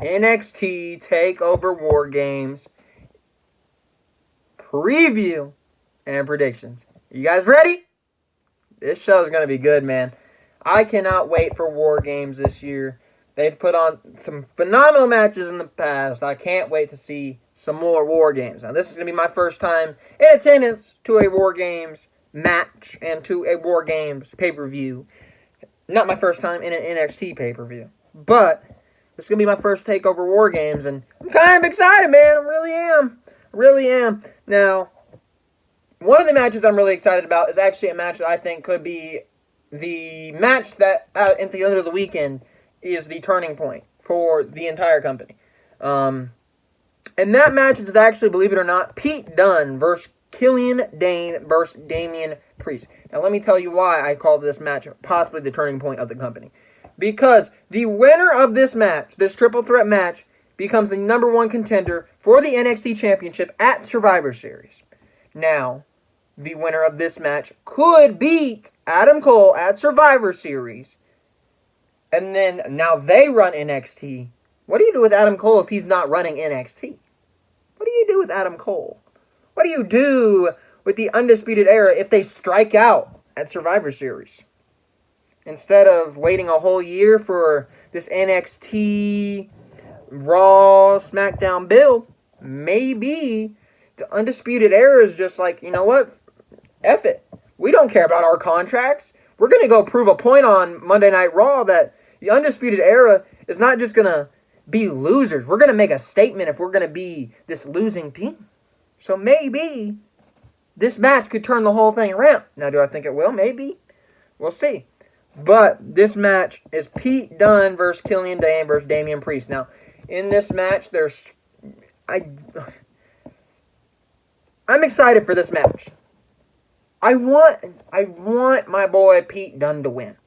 NXT Takeover WarGames preview and predictions. You guys ready? This show is going to be good, man. I cannot wait for WarGames this year. They've put on some phenomenal matches in the past. I can't wait to see some more WarGames. Now, this is going to be my first time in attendance to a WarGames match and to a WarGames pay-per-view. Not my first time in an NXT pay-per-view. But this is going to be my first Takeover WarGames, and I'm kind of excited, man. I really am. Now, one of the matches I'm really excited about is actually a match that I think could be the match that, at the end of the weekend, is the turning point for the entire company. And that match is actually, believe it or not, Pete Dunne versus Killian Dane versus Damian Priest. Now, let me tell you why I call this match possibly the turning point of the company. Because the winner of this match, this triple threat match, becomes the number one contender for the NXT Championship at Survivor Series. Now, the winner of this match could beat Adam Cole at Survivor Series. And then, now they run NXT. What do you do with Adam Cole if he's not running NXT? What do you do with Adam Cole? What do you do with the Undisputed Era if they strike out at Survivor Series? Instead of waiting a whole year for this NXT Raw SmackDown build, maybe the Undisputed Era is just like, you know what? F it. We don't care about our contracts. We're going to go prove a point on Monday Night Raw that the Undisputed Era is not just going to be losers. We're going to make a statement if we're going to be this losing team. So maybe this match could turn the whole thing around. Now, do I think it will? Maybe. We'll see. But this match is Pete Dunne versus Killian Dane versus Damian Priest. Now, in this match, I'm excited for this match. I want my boy Pete Dunne to win.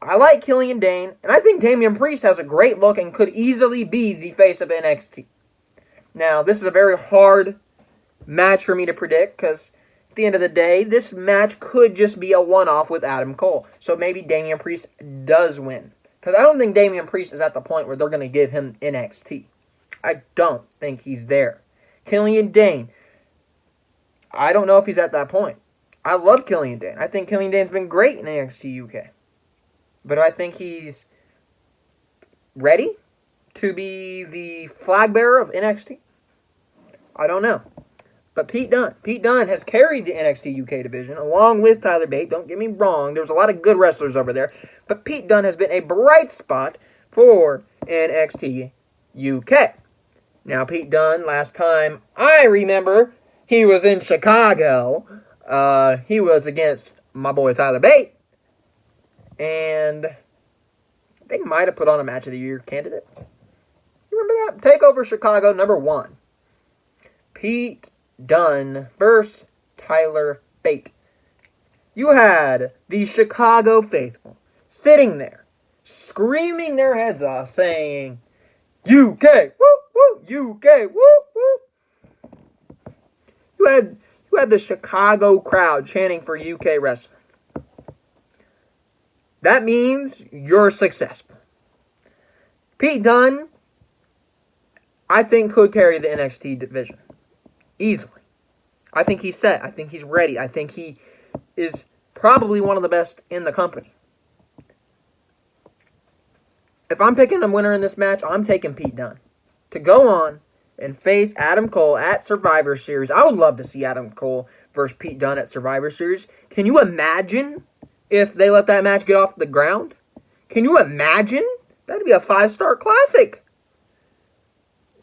I like Killian Dane, and I think Damian Priest has a great look and could easily be the face of NXT. Now, this is a very hard match for me to predict, because at the end of the day, this match could just be a one-off with Adam Cole. So maybe Damian Priest does win. Because I don't think Damian Priest is at the point where they're going to give him NXT. I don't think he's there. Killian Dane, I don't know if he's at that point. I love Killian Dane. I think Killian Dane's been great in NXT UK. But I think he's ready to be the flag bearer of NXT. I don't know. But Pete Dunne has carried the NXT UK division along with Tyler Bate. Don't get me wrong. There's a lot of good wrestlers over there. But Pete Dunne has been a bright spot for NXT UK. Now, Pete Dunne, last time I remember, he was in Chicago. He was against my boy Tyler Bate. And they might have put on a Match of the Year candidate. You remember that? Takeover Chicago #1. Pete Dunne versus Tyler Bate. You had the Chicago faithful sitting there, screaming their heads off, saying, UK, woo, woo, UK, woo, woo. You had the Chicago crowd chanting for UK wrestling. That means you're successful. Pete Dunne, I think, could carry the NXT division. Easily. I think he's set. I think he's ready. I think he is probably one of the best in the company. If I'm picking a winner in this match, I'm taking Pete Dunne to go on and face Adam Cole at Survivor Series. I would love to see Adam Cole versus Pete Dunne at Survivor Series. Can you imagine if they let that match get off the ground? Can you imagine? That'd be a 5-star classic.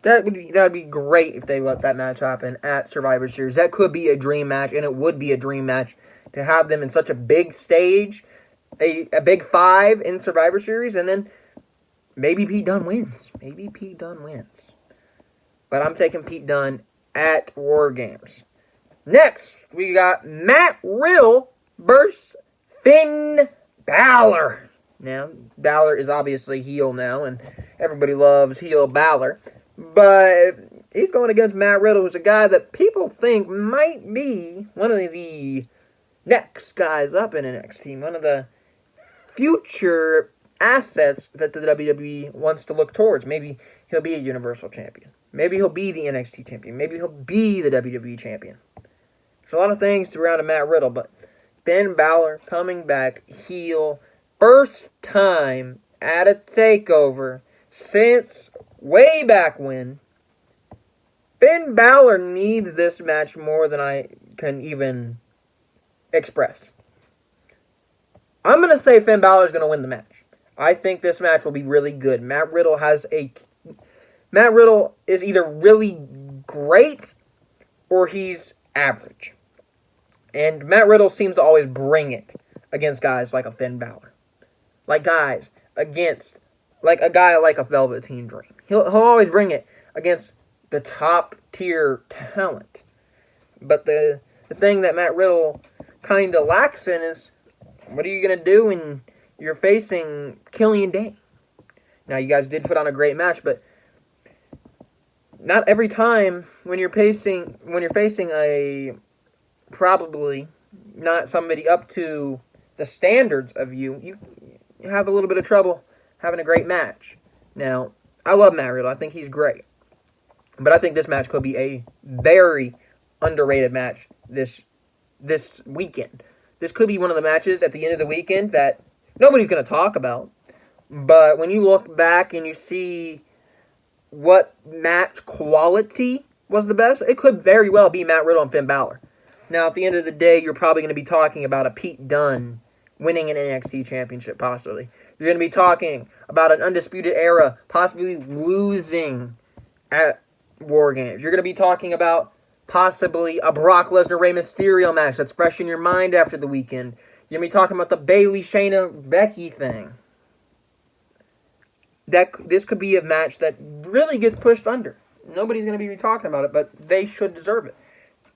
That would be great if they let that match happen at Survivor Series. That could be a dream match, and it would be a dream match to have them in such a big stage, a big 5 in Survivor Series, and then maybe Pete Dunne wins. But I'm taking Pete Dunne at WarGames. Next, we got Matt Riddle versus Finn Balor. Now, Balor is obviously heel now, and everybody loves heel Balor. But he's going against Matt Riddle, who's a guy that people think might be one of the next guys up in NXT. One of the future assets that the WWE wants to look towards. Maybe he'll be a Universal Champion. Maybe he'll be the NXT Champion. Maybe he'll be the WWE Champion. There's a lot of things surrounding Matt Riddle, but Finn Balor coming back heel, first time at a takeover since way back when. Finn Balor needs this match more than I can even express. I'm going to say Finn Balor is going to win the match. I think this match will be really good. Matt Riddle is either really great or he's average. And Matt Riddle seems to always bring it against guys like a Finn Balor. Like guys against, like a guy like a Velveteen Dream. He'll always bring it against the top tier talent. But the thing that Matt Riddle kind of lacks in is, what are you going to do when you're facing Killian Dane? Now, you guys did put on a great match, but not every time when you're facing a probably not somebody up to the standards of you have a little bit of trouble having a great match. Now, I love Matt Riddle. I think he's great. But I think this match could be a very underrated match this weekend. This could be one of the matches at the end of the weekend that nobody's going to talk about. But when you look back and you see what match quality was the best, it could very well be Matt Riddle and Finn Balor. Now, at the end of the day, you're probably going to be talking about a Pete Dunne winning an NXT championship, possibly. You're going to be talking about an Undisputed Era possibly losing at WarGames. You're going to be talking about possibly a Brock Lesnar-Rey Mysterio match that's fresh in your mind after the weekend. You're going to be talking about the Bayley, Shayna, Becky thing. This could be a match that really gets pushed under. Nobody's going to be talking about it, but they should deserve it.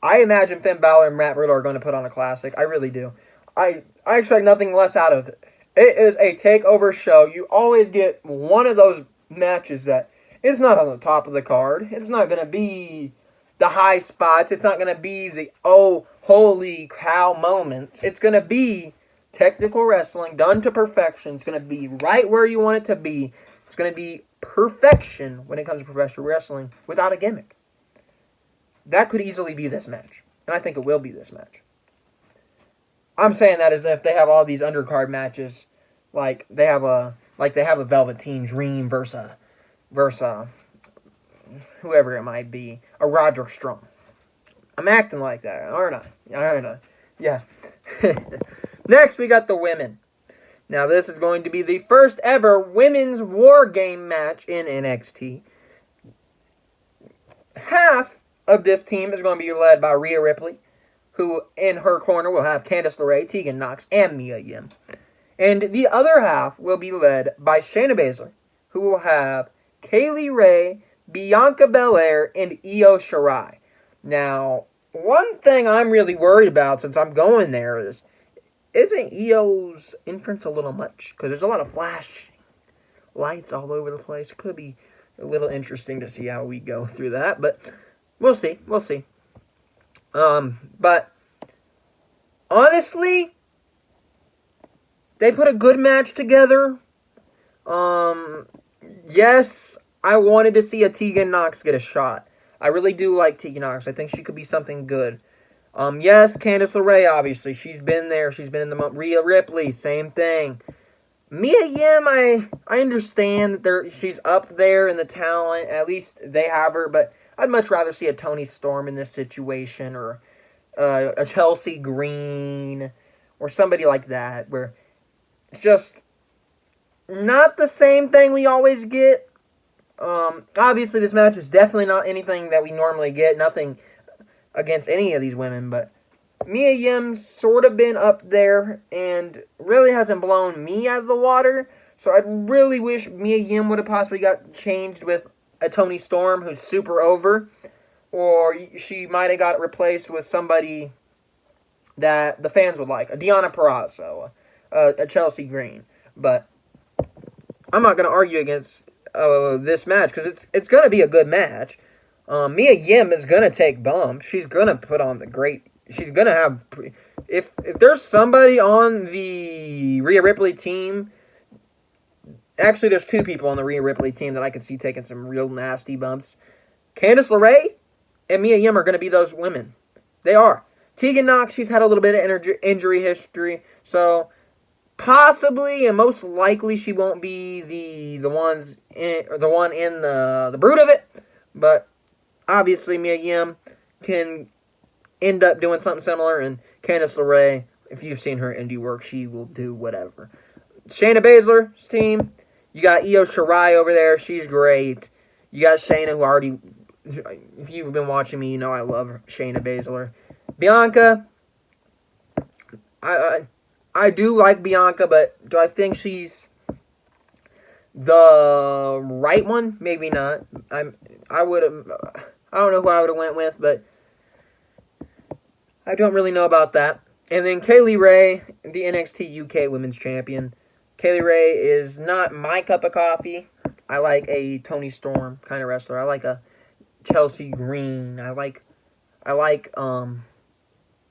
I imagine Finn Balor and Matt Riddle are going to put on a classic. I really do. I expect nothing less out of it. It is a takeover show. You always get one of those matches that it's not on the top of the card. It's not going to be the high spots. It's not going to be the, oh, holy cow moments. It's going to be technical wrestling done to perfection. It's going to be right where you want it to be. It's going to be perfection when it comes to professional wrestling without a gimmick. That could easily be this match. And I think it will be this match. I'm saying that as if they have all these undercard matches, like they have a Velveteen Dream versus whoever it might be, a Roderick Strong. I'm acting like that, aren't I? Yeah. Next, we got the women. Now, this is going to be the first ever women's war game match in NXT. Half of this team is going to be led by Rhea Ripley, who in her corner will have Candice LeRae, Tegan Nox, and Mia Yim. And the other half will be led by Shayna Baszler, who will have Kaylee Ray, Bianca Belair, and Io Shirai. Now, one thing I'm really worried about since I'm going there is, isn't Io's entrance a little much? Because there's a lot of flashing lights all over the place. It could be a little interesting to see how we go through that, but we'll see. But honestly, they put a good match together. Yes, I wanted to see a Tegan Nox get a shot. I really do like Tegan Nox. I think she could be something good. Yes, Candice LeRae, obviously. She's been there. She's been in the... Rhea Ripley, same thing. Mia Yim, I understand that she's up there in the talent. At least they have her. But I'd much rather see a Toni Storm in this situation. Or a Chelsea Green. Or somebody like that. Where it's just not the same thing we always get. Obviously, this match is definitely not anything that we normally get. Nothing against any of these women, but Mia Yim's sort of been up there and really hasn't blown me out of the water. So I really wish Mia Yim would have possibly got changed with a Toni Storm who's super over, or she might have got replaced with somebody that the fans would like, a Deonna Purrazzo, a Chelsea Green. But I'm not going to argue against this match because it's going to be a good match. Mia Yim is going to take bumps. She's going to put on she's going to have... If there's somebody on the Rhea Ripley team Actually, there's two people on the Rhea Ripley team that I could see taking some real nasty bumps. Candice LeRae and Mia Yim are going to be those women. They are. Tegan Nox, she's had a little bit of injury history, so possibly and most likely she won't be the one in the brood of it. But obviously Mia Yim can end up doing something similar, and Candice LeRae, if you've seen her indie work, she will do whatever. Shayna Baszler's team, you got Io Shirai over there. She's great. You got Shayna, who already, if you've been watching me, you know I love Shayna Baszler. Bianca, I do like Bianca, but do I think she's the right one? Maybe not. I don't know who I would have went with, but I don't really know about that. And then Kaylee Ray, the NXT UK Women's Champion. Kaylee Ray is not my cup of coffee. I like a Toni Storm kind of wrestler. I like a Chelsea Green. I like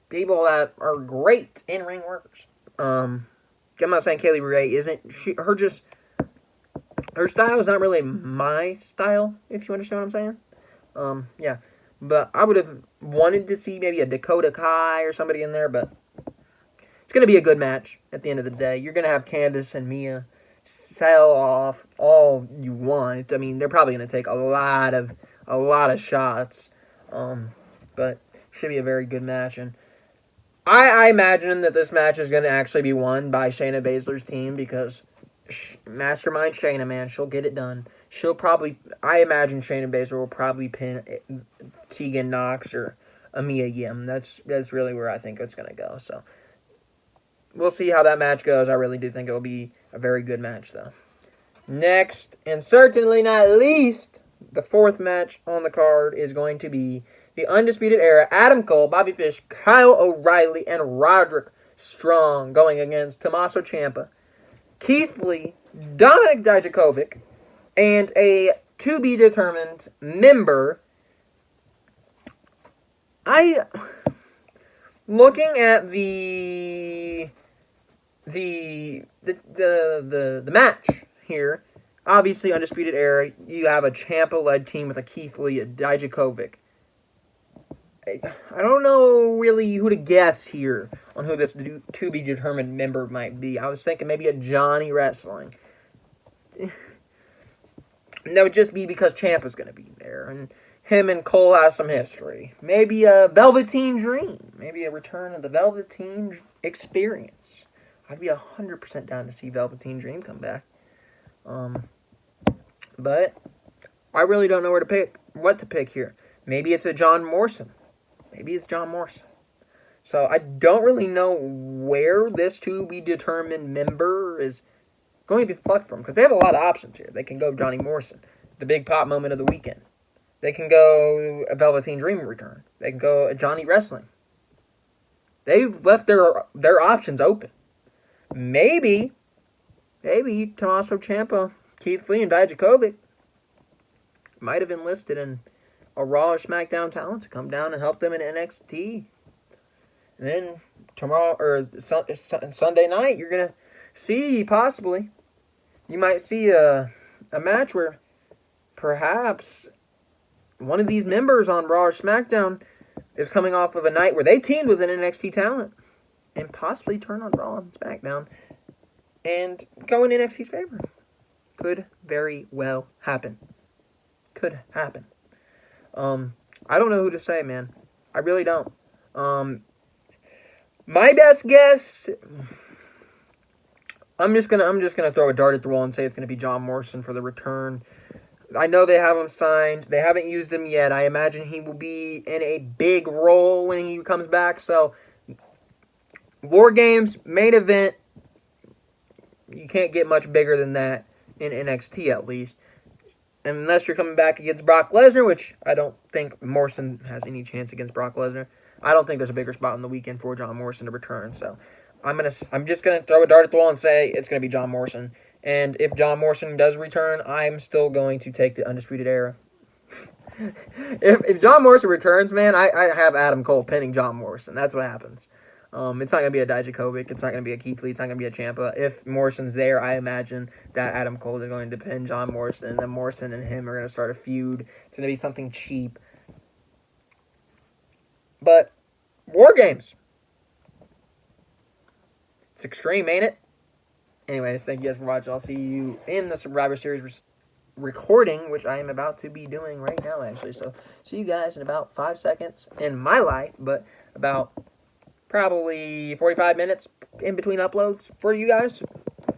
people that are great in-ring workers. I'm not saying Kaylee Ray isn't. Her style is not really my style, if you understand what I'm saying. Yeah. But I would have wanted to see maybe a Dakota Kai or somebody in there, but it's going to be a good match at the end of the day. You're going to have Candice and Mia sell off all you want. I mean, they're probably going to take a lot of shots, but should be a very good match. And I imagine that this match is going to actually be won by Shayna Baszler's team because Mastermind Shayna, man, she'll get it done. I imagine Shayna Baszler will probably pin Tegan Nox or Mia Yim. That's really where I think it's going to go. So we'll see how that match goes. I really do think it'll be a very good match, though. Next, and certainly not least, the fourth match on the card is going to be the Undisputed Era, Adam Cole, Bobby Fish, Kyle O'Reilly, and Roderick Strong going against Tommaso Ciampa, Keith Lee, Dominic Dijakovic, and a to-be-determined member. Looking at the match here, obviously Undisputed Era, you have a Ciampa-led team with a Keith Lee, a Dijakovic. I don't know really who to guess here on who this to-be-determined member might be. I was thinking maybe a Johnny Wrestling. That would just be because Ciampa's going to be there, and him and Cole have some history. Maybe a Velveteen Dream. Maybe a return of the Velveteen experience. I'd be 100% down to see Velveteen Dream come back. But I really don't know what to pick here. Maybe it's a John Morrison. Maybe it's John Morrison. So I don't really know where this to-be-determined member is going to be plucked from, because they have a lot of options here. They can go Johnny Morrison, the big pop moment of the weekend. They can go a Velveteen Dream return. They can go a Johnny Wrestling. They've left their options open. Maybe Tommaso Ciampa, Keith Lee, and Dijakovic might have enlisted in a Raw or SmackDown talent to come down and help them in NXT. And then tomorrow or Sunday night, you're gonna see possibly you might see a match where perhaps one of these members on Raw or SmackDown is coming off of a night where they teamed with an NXT talent and possibly turn on Raw and SmackDown and go in NXT's favor. Could very well happen. Could happen. I don't know who to say, man. I really don't. My best guess, I'm just gonna throw a dart at the wall and say it's gonna be John Morrison for the return. I know they have him signed. They haven't used him yet. I imagine he will be in a big role when he comes back. So, WarGames main event. You can't get much bigger than that in NXT, at least. Unless you're coming back against Brock Lesnar, which I don't think Morrison has any chance against Brock Lesnar. I don't think there's a bigger spot on the weekend for John Morrison to return. So I'm just gonna throw a dart at the wall and say it's gonna be John Morrison. And if John Morrison does return, I'm still going to take the Undisputed Era. if John Morrison returns, man, I have Adam Cole pinning John Morrison. That's what happens. It's not going to be a Dijakovic. It's not going to be a Keith Lee. It's not going to be a Ciampa. If Morrison's there, I imagine that Adam Cole is going to depend on Morrison. And then Morrison and him are going to start a feud. It's going to be something cheap. But WarGames. It's extreme, ain't it? Anyways, thank you guys for watching. I'll see you in the Survivor Series recording, which I am about to be doing right now, actually. So, see you guys in about 5 seconds in my life, but about probably 45 minutes in between uploads for you guys.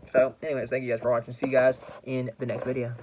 So, anyways, thank you guys for watching. See you guys in the next video.